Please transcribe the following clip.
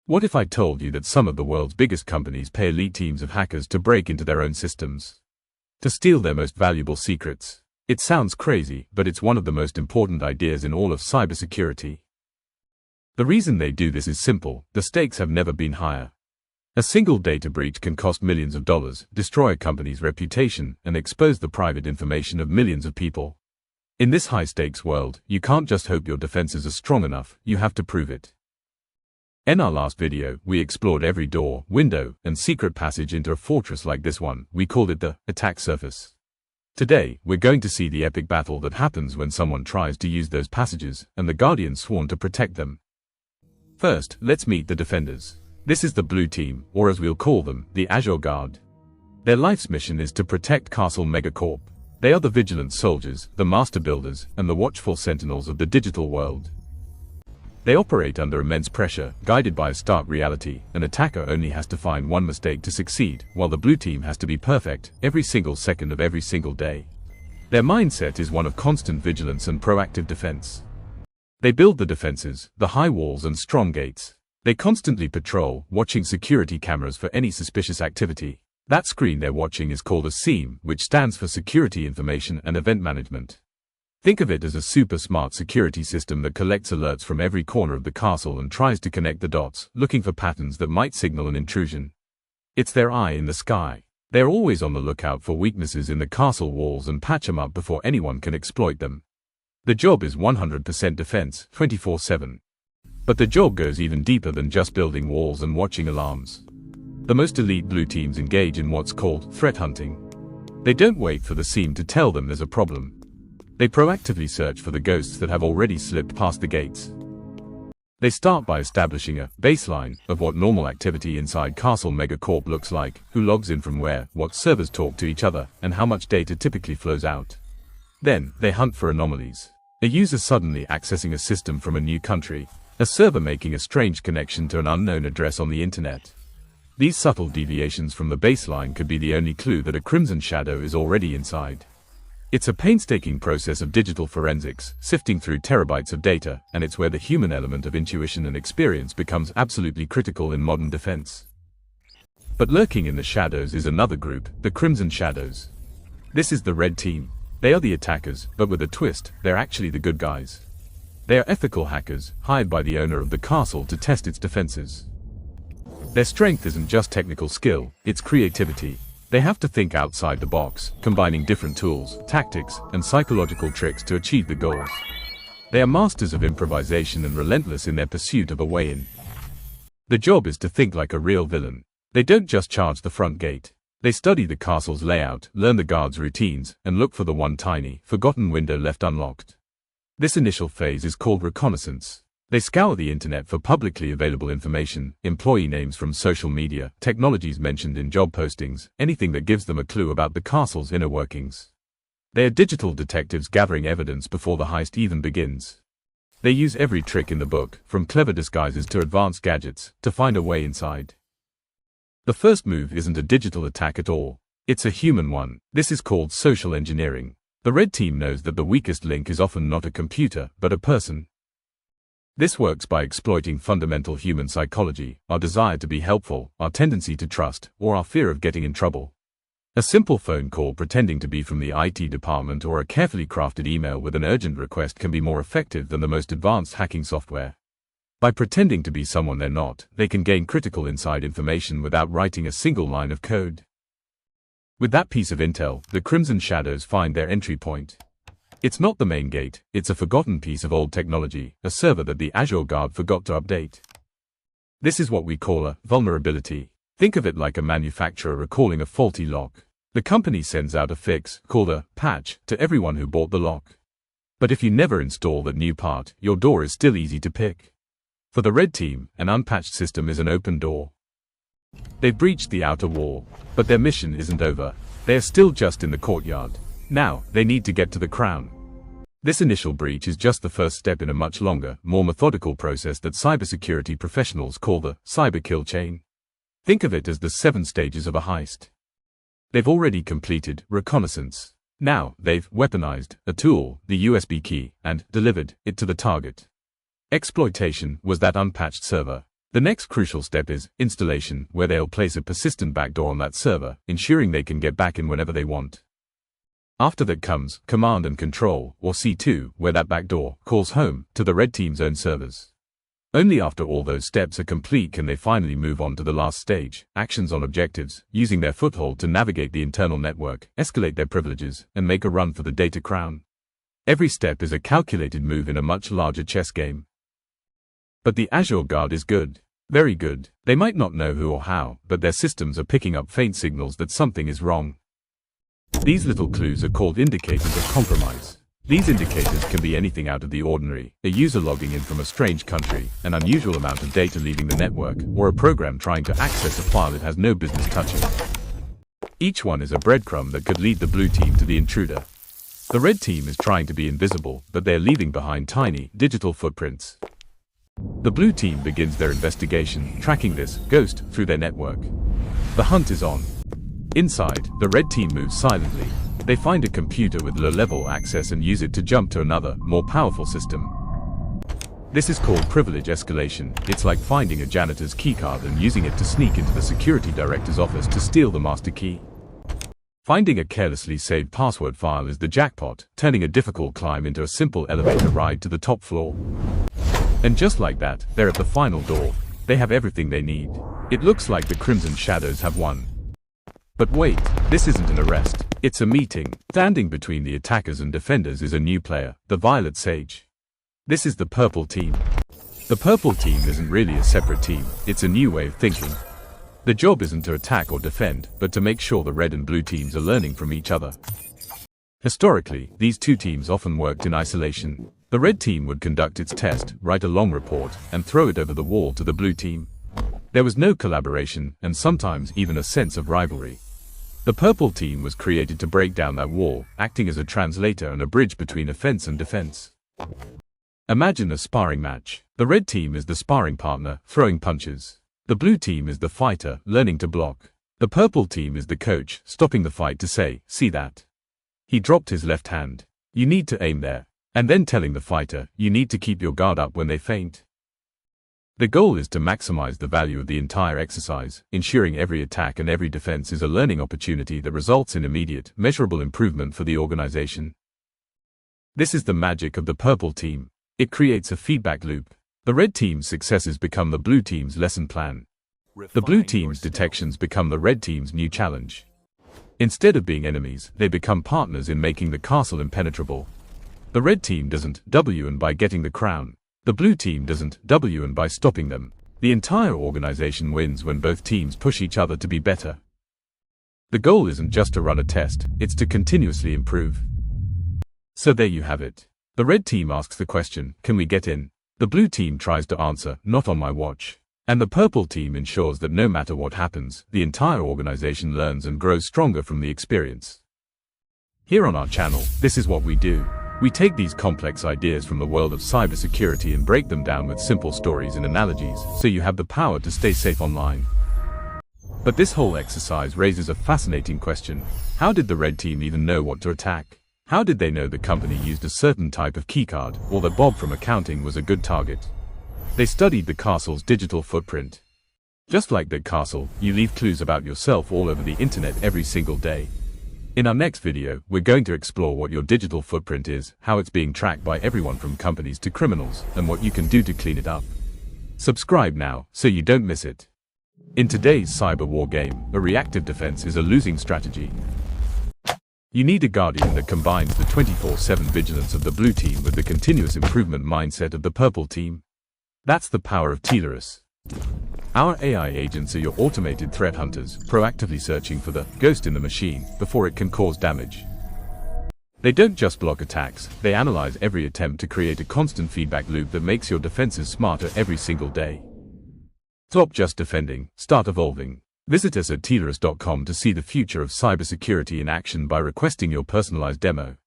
What if I told you that some of the world's biggest companies pay elite teams of hackers to break into their own systems? To steal their most valuable secrets? It sounds crazy, but it's one of the most important ideas in all of cybersecurity. The reason they do this is simple: the stakes have never been higher. A single data breach can cost millions of dollars, destroy a company's reputation, and expose the private information of millions of people. In this high-stakes world, you can't just hope your defenses are strong enough, you have to prove it. In our last video, we explored every door, window, and secret passage into a fortress like this one. We called it the attack surface. Today, we're going to see the epic battle that happens when someone tries to use those passages, and the guardians sworn to protect them. First, let's meet the defenders. This is the blue team, or as we'll call them, the Azure Guard. Their life's mission is to protect Castle Megacorp. They are the vigilant soldiers, the master builders, and the watchful sentinels of the digital world. They operate under immense pressure, guided by a stark reality. An attacker only has to find one mistake to succeed, while the blue team has to be perfect, every single second of every single day. Their mindset is one of constant vigilance and proactive defense. They build the defenses, the high walls and strong gates. They constantly patrol, watching security cameras for any suspicious activity. That screen they're watching is called a SIEM, which stands for Security Information and Event Management. Think of it as a super smart security system that collects alerts from every corner of the castle and tries to connect the dots, looking for patterns that might signal an intrusion. It's their eye in the sky. They're always on the lookout for weaknesses in the castle walls and patch them up before anyone can exploit them. The job is 100% defense, 24/7. But the job goes even deeper than just building walls and watching alarms. The most elite blue teams engage in what's called threat hunting. They don't wait for the SIEM to tell them there's a problem. They proactively search for the ghosts that have already slipped past the gates. They start by establishing a baseline of what normal activity inside Castle Megacorp looks like, who logs in from where, what servers talk to each other, and how much data typically flows out. Then, they hunt for anomalies. A user suddenly accessing a system from a new country, a server making a strange connection to an unknown address on the internet. These subtle deviations from the baseline could be the only clue that a crimson shadow is already inside. It's a painstaking process of digital forensics, sifting through terabytes of data, and it's where the human element of intuition and experience becomes absolutely critical in modern defense. But lurking in the shadows is another group, the Crimson Shadows. This is the red team. They are the attackers, but with a twist, they're actually the good guys. They are ethical hackers, hired by the owner of the castle to test its defenses. Their strength isn't just technical skill, it's creativity. They have to think outside the box, combining different tools, tactics, and psychological tricks to achieve the goals. They are masters of improvisation and relentless in their pursuit of a way in. The job is to think like a real villain. They don't just charge the front gate. They study the castle's layout, learn the guards' routines, and look for the one tiny, forgotten window left unlocked. This initial phase is called reconnaissance. They scour the internet for publicly available information, employee names from social media, technologies mentioned in job postings, anything that gives them a clue about the castle's inner workings. They are digital detectives gathering evidence before the heist even begins. They use every trick in the book, from clever disguises to advanced gadgets, to find a way inside. The first move isn't a digital attack at all. It's a human one. This is called social engineering. The red team knows that the weakest link is often not a computer, but a person. This works by exploiting fundamental human psychology, our desire to be helpful, our tendency to trust, or our fear of getting in trouble. A simple phone call pretending to be from the IT department or a carefully crafted email with an urgent request can be more effective than the most advanced hacking software. By pretending to be someone they're not, they can gain critical inside information without writing a single line of code. With that piece of intel, the Crimson Shadows find their entry point. It's not the main gate, it's a forgotten piece of old technology, a server that the Azure Guard forgot to update. This is what we call a vulnerability. Think of it like a manufacturer recalling a faulty lock. The company sends out a fix, called a patch, to everyone who bought the lock. But if you never install that new part, your door is still easy to pick. For the red team, an unpatched system is an open door. They've breached the outer wall, but their mission isn't over. They are still just in the courtyard. Now, they need to get to the crown. This initial breach is just the first step in a much longer, more methodical process that cybersecurity professionals call the cyber kill chain. Think of it as the 7 stages of a heist. They've already completed reconnaissance. Now, they've weaponized a tool, the USB key, and delivered it to the target. Exploitation was that unpatched server. The next crucial step is installation, where they'll place a persistent backdoor on that server, ensuring they can get back in whenever they want. After that comes command and control, or C2, where that backdoor calls home to the red team's own servers. Only after all those steps are complete can they finally move on to the last stage, actions on objectives, using their foothold to navigate the internal network, escalate their privileges, and make a run for the data crown. Every step is a calculated move in a much larger chess game. But the Azure Guard is good. Very good. They might not know who or how, but their systems are picking up faint signals that something is wrong. These little clues are called indicators of compromise. These indicators can be anything out of the ordinary: a user logging in from a strange country, an unusual amount of data leaving the network, or a program trying to access a file it has no business touching. Each one is a breadcrumb that could lead the blue team to the intruder. The red team is trying to be invisible, but they're leaving behind tiny, digital footprints. The blue team begins their investigation, tracking this ghost through their network. The hunt is on. Inside, the red team moves silently. They find a computer with low-level access and use it to jump to another, more powerful system. This is called privilege escalation. It's like finding a janitor's keycard and using it to sneak into the security director's office to steal the master key. Finding a carelessly saved password file is the jackpot, turning a difficult climb into a simple elevator ride to the top floor. And just like that, they're at the final door. They have everything they need. It looks like the Crimson Shadows have won. But wait, this isn't an arrest. It's a meeting. Standing between the attackers and defenders is a new player, the Violet Sage. This is the purple team. The purple team isn't really a separate team, it's a new way of thinking. The job isn't to attack or defend, but to make sure the red and blue teams are learning from each other. Historically, these two teams often worked in isolation. The red team would conduct its test, write a long report, and throw it over the wall to the blue team. There was no collaboration, and sometimes even a sense of rivalry. The purple team was created to break down that wall, acting as a translator and a bridge between offense and defense. Imagine a sparring match. The red team is the sparring partner, throwing punches. The blue team is the fighter, learning to block. The purple team is the coach, stopping the fight to say, "See that? He dropped his left hand. You need to aim there." And then telling the fighter, "You need to keep your guard up when they feint." The goal is to maximize the value of the entire exercise, ensuring every attack and every defense is a learning opportunity that results in immediate, measurable improvement for the organization. This is the magic of the purple team. It creates a feedback loop. The red team's successes become the blue team's lesson plan. The blue team's detections become the red team's new challenge. Instead of being enemies, they become partners in making the castle impenetrable. The red team doesn't win by getting the crown. The blue team doesn't win by stopping them. The entire organization wins when both teams push each other to be better. The goal isn't just to run a test, it's to continuously improve. So there you have it. The red team asks the question, "Can we get in?" The blue team tries to answer, "Not on my watch." And the purple team ensures that no matter what happens, the entire organization learns and grows stronger from the experience. Here on our channel, this is what we do. We take these complex ideas from the world of cybersecurity and break them down with simple stories and analogies, so you have the power to stay safe online. But this whole exercise raises a fascinating question. How did the red team even know what to attack? How did they know the company used a certain type of keycard, or that Bob from accounting was a good target? They studied the castle's digital footprint. Just like that castle, you leave clues about yourself all over the internet every single day. In our next video, we're going to explore what your digital footprint is, how it's being tracked by everyone from companies to criminals, and what you can do to clean it up. Subscribe now, so you don't miss it. In today's cyber war game, a reactive defense is a losing strategy. You need a guardian that combines the 24/7 vigilance of the blue team with the continuous improvement mindset of the purple team. That's the power of Tileris. Our AI agents are your automated threat hunters, proactively searching for the ghost in the machine before it can cause damage. They don't just block attacks, they analyze every attempt to create a constant feedback loop that makes your defenses smarter every single day. Stop just defending, start evolving. Visit us at Tileris.com to see the future of cybersecurity in action by requesting your personalized demo.